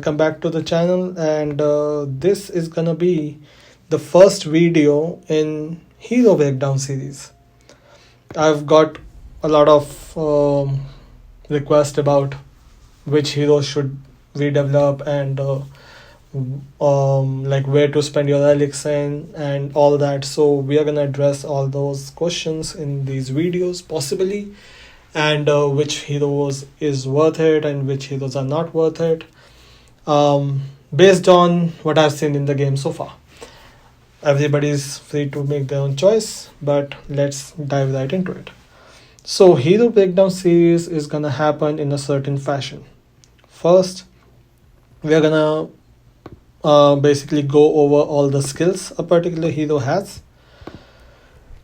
welcome back to the channel, and this is gonna be the first video in Hero Breakdown series. I've got a lot of requests about which heroes should we develop and like where to spend your relics in and all that. So we are gonna address all those questions in these videos possibly, and which heroes is worth it and which heroes are not worth it, based on what I've seen in the game so far. Everybody's free to make their own choice, but let's dive right into it. So hero breakdown series is gonna happen in a certain fashion. First, we are gonna basically go over all the skills a particular hero has,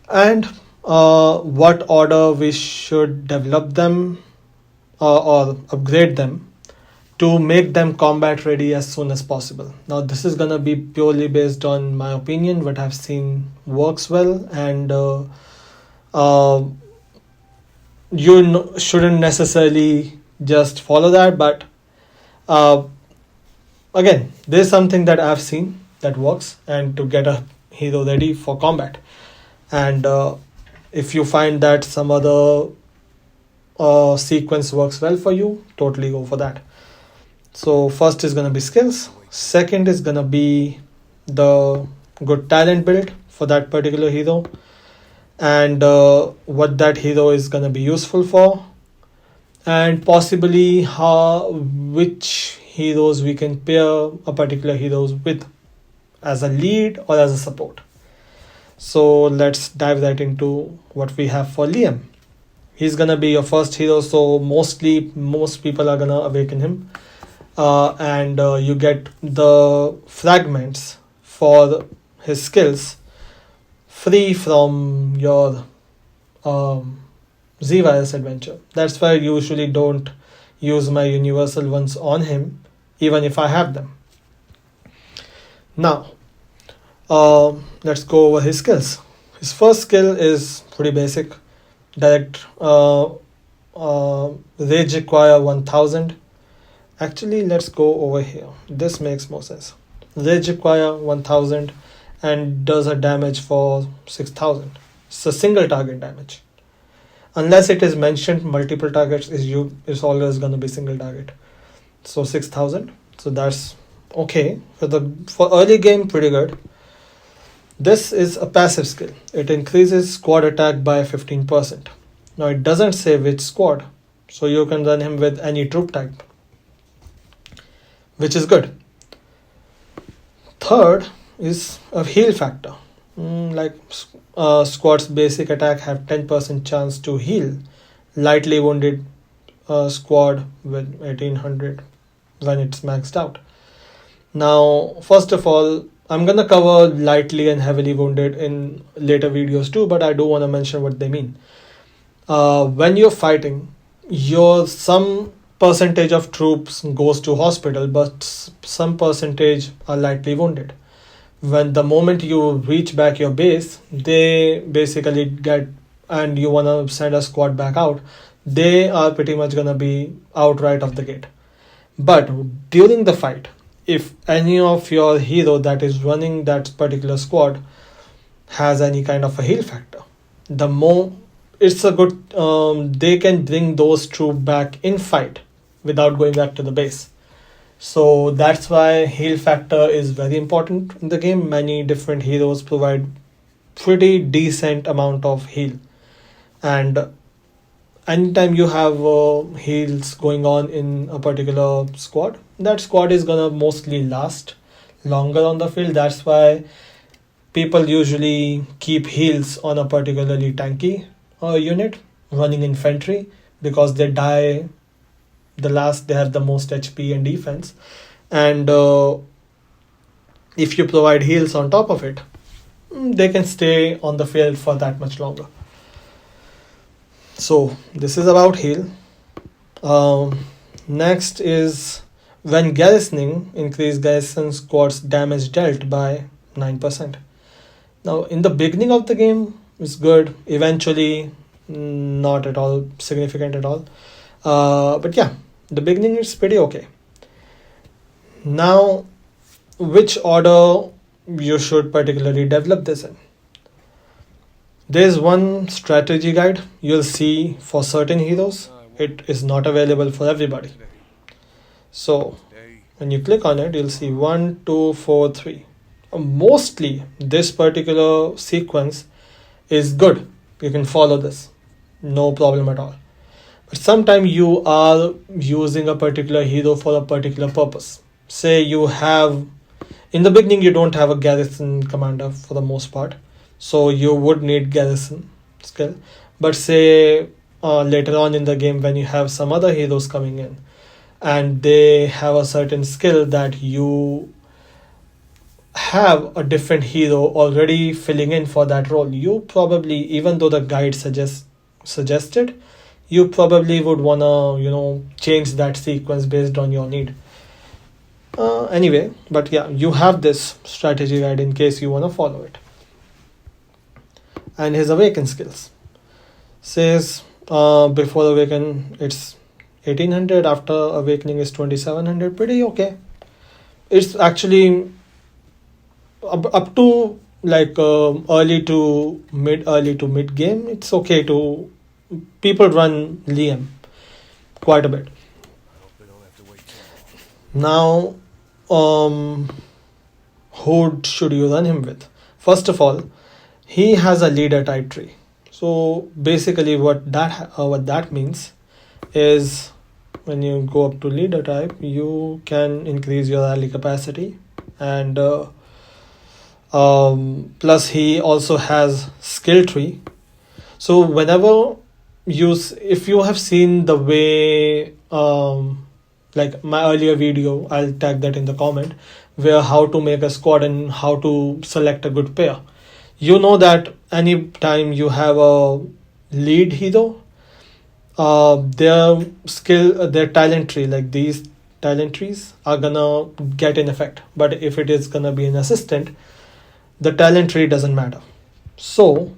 and what order we should develop them or upgrade them to make them combat ready as soon as possible. Now, this is gonna be purely based on my opinion, what I've seen works well, and shouldn't necessarily just follow that, but again, there's something that I've seen that works, and to get a hero ready for combat. And if you find that some other sequence works well for you, totally go for that. So first is going to be skills. Second is going to be the good talent build for that particular hero, and what that hero is going to be useful for, and possibly which heroes we can pair a particular heroes with as a lead or as a support. So let's dive right into what we have for Liam. He's gonna be your first hero, so most people are gonna awaken him, and you get the fragments for his skills free from your Z-Virus adventure. That's why I usually don't use my universal ones on him, even if I have them. Now, let's go over his skills. His first skill is pretty basic. Direct rage require 1000. Actually, let's go over here. This makes more sense. Rage require 1000 and does a damage for 6000. It's a single target damage. Unless it is mentioned multiple targets, is always going to be single target. So 6000. So that's okay for early game, pretty good. This is a passive skill. It increases squad attack by 15%. Now it doesn't say which squad, so you can run him with any troop type, which is good. Third is a heal factor. Squad's basic attack have 10% chance to heal lightly wounded squad with 1800 when it's maxed out. Now, first of all, I'm gonna cover lightly and heavily wounded in later videos too, but I do want to mention what they mean. When you're fighting, some percentage of troops goes to hospital, but some percentage are lightly wounded. When the moment you reach back your base, they basically get, and you want to send a squad back out, they are pretty much going to be out right off the gate. But during the fight, if any of your hero that is running that particular squad has any kind of a heal factor, it's a good, they can bring those troops back in fight without going back to the base. So that's why heal factor is very important in the game. Many different heroes provide pretty decent amount of heal, and anytime you have heals going on in a particular squad, that squad is gonna mostly last longer on the field. That's why people usually keep heals on a particularly tanky unit running infantry, because they die the last, they have the most HP and defense, and if you provide heals on top of it, they can stay on the field for that much longer. So this is about heal. Next is when garrisoning, increase garrison squad's damage dealt by 9%. Now in the beginning of the game it's good, eventually not at all significant at all, but yeah, the beginning is pretty okay. Now, which order you should particularly develop this in? There's one strategy guide you'll see for certain heroes. It is not available for everybody. So when you click on it, you'll see 1, 2, 4, 3. Mostly, this particular sequence is good. You can follow this, no problem at all. But sometimes you are using a particular hero for a particular purpose. Say you have, in the beginning, you don't have a garrison commander for the most part, so you would need garrison skill. But say later on in the game, when you have some other heroes coming in and they have a certain skill that you have a different hero already filling in for that role, you probably, even though the guide suggested, you probably would wanna change that sequence based on your need. Anyway, but yeah, you have this strategy guide in case you wanna follow it. And his awaken skills says before awaken it's 1800, after awakening is 2700. Pretty okay. It's actually up to like early to mid game. It's okay to people run Liam quite a bit. Now, who should you run him with? First of all, he has a leader type tree. So basically, what that means is when you go up to leader type, you can increase your rally capacity, and plus he also has skill tree. So whenever if you have seen the way like my earlier video, I'll tag that in the comment, where how to make a squad and how to select a good pair. You know that anytime you have a lead hero, their talent tree, like these talent trees, are gonna get in effect. But if it is gonna be an assistant, the talent tree doesn't matter. So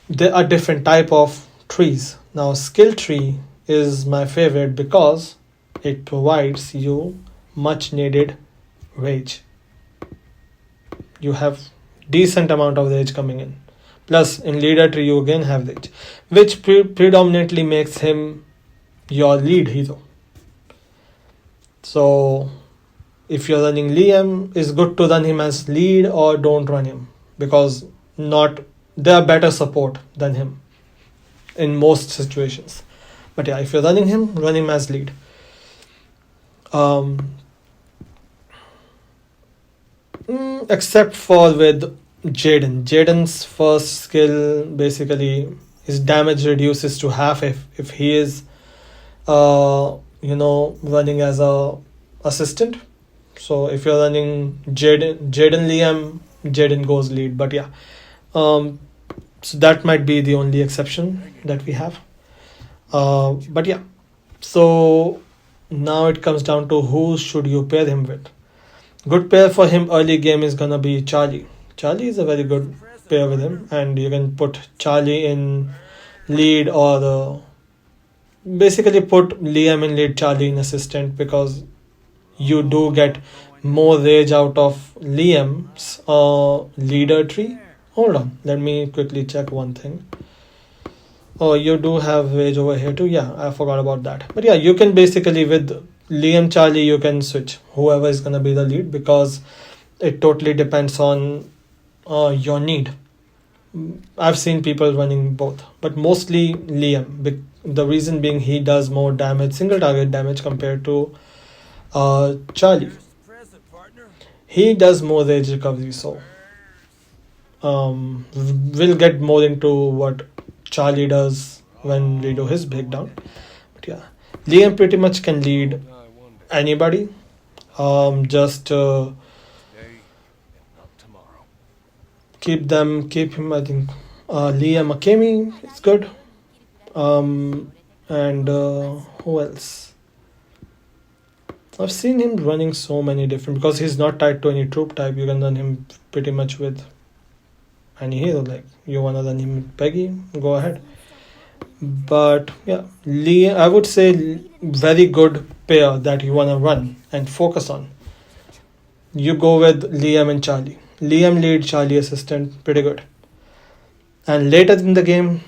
there are different type of trees. Now, skill tree is my favorite because it provides you much needed rage. You have decent amount of rage coming in. Plus, in leader tree, you again have rage, which predominantly makes him your lead hero. So, if you're running Liam, it's good to run him as lead or don't run him, because there are better support than him in most situations. But yeah, if you're running him, run him as lead. Except for with Jaden. Jaden's first skill, basically his damage reduces to half if he is running as a assistant. So if you're running Jaden Liam, Jaden goes lead. But yeah, so that might be the only exception that we have. But yeah, so now it comes down to who should you pair him with. Good pair for him early game is gonna be Charlie. Charlie is a very good pair with him, and you can put Charlie in lead, or basically put Liam in lead, Charlie in assistant, because you do get more rage out of Liam's leader tree. Hold on, let me quickly check one thing. Oh, you do have rage over here too. Yeah, I forgot about that. But yeah, you can basically with Liam, Charlie, you can switch whoever is gonna be the lead, because it totally depends on your need. I've seen people running both, but mostly Liam. The reason being, he does more damage, single target damage, compared to Charlie. He does more rage recovery, so we'll get more into what Charlie does when we do his breakdown. But yeah, Liam pretty much can lead anybody. Just keep him. I think Liam Akemi is good. And who else? I've seen him running so many different, because he's not tied to any troop type. You can run him pretty much with any hero. Like you wanna run him with Peggy, go ahead. But yeah, I would say very good pair that you wanna run and focus on. You go with Liam and Charlie. Liam lead, Charlie assistant, pretty good. And later in the game,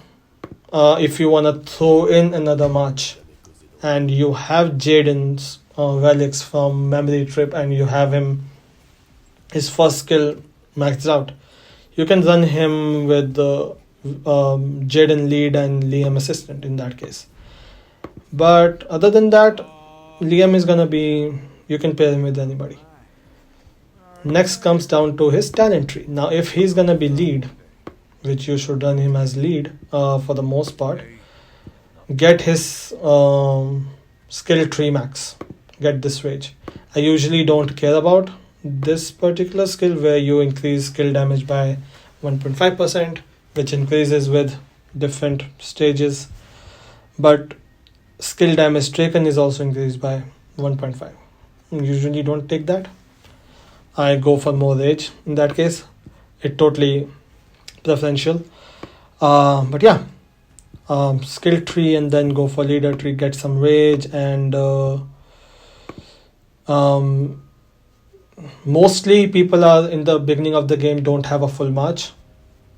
if you wanna throw in another match, and you have Jaden's relics from memory trip, and you have him his first skill maxed out, you can run him with the Jaden lead and Liam assistant in that case. But other than that, Liam is gonna be, you can pair him with anybody. Next comes down to his talent tree. Now, if he's gonna be lead, which you should run him as lead for the most part, get his skill tree max. Get this rage. I usually don't care about this particular skill where you increase skill damage by 1.5%, which increases with different stages, but skill damage taken is also increased by 1.5. Usually don't take that. I go for more rage in that case. It totally preferential. But yeah, skill tree and then go for leader tree, get some rage, and mostly people are in the beginning of the game don't have a full march,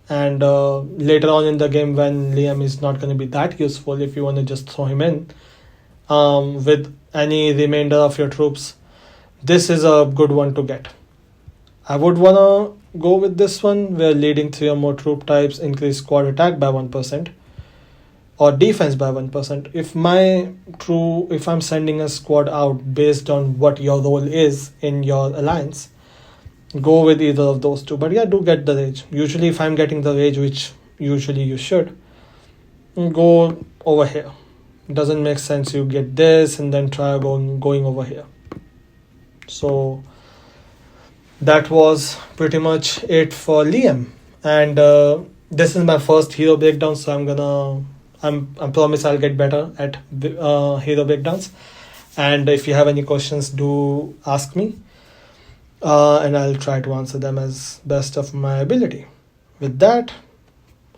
and later on in the game when Liam is not going to be that useful, if you want to just throw him in with any remainder of your troops, this is a good one to get. I would want to go with this one where leading 3 or more troop types increase squad attack by 1% or defense by 1%. If I'm sending a squad out based on what your role is in your alliance, go with either of those two. But yeah, do get the rage. Usually if I'm getting the rage, which usually you should, go over here. It doesn't make sense you get this and then try going over here. So that was pretty much it for Liam, and this is my first hero breakdown, so I promise I'll get better at hero breakdowns. And if you have any questions, do ask me, and I'll try to answer them as best of my ability. With that,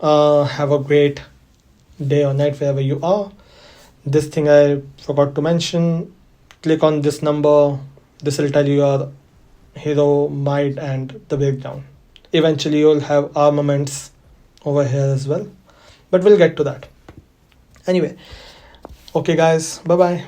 have a great day or night wherever you are. This thing I forgot to mention, click on this number. This will tell you your hero might and the breakdown. Eventually you'll have armaments over here as well, but we'll get to that anyway. Okay guys, bye bye.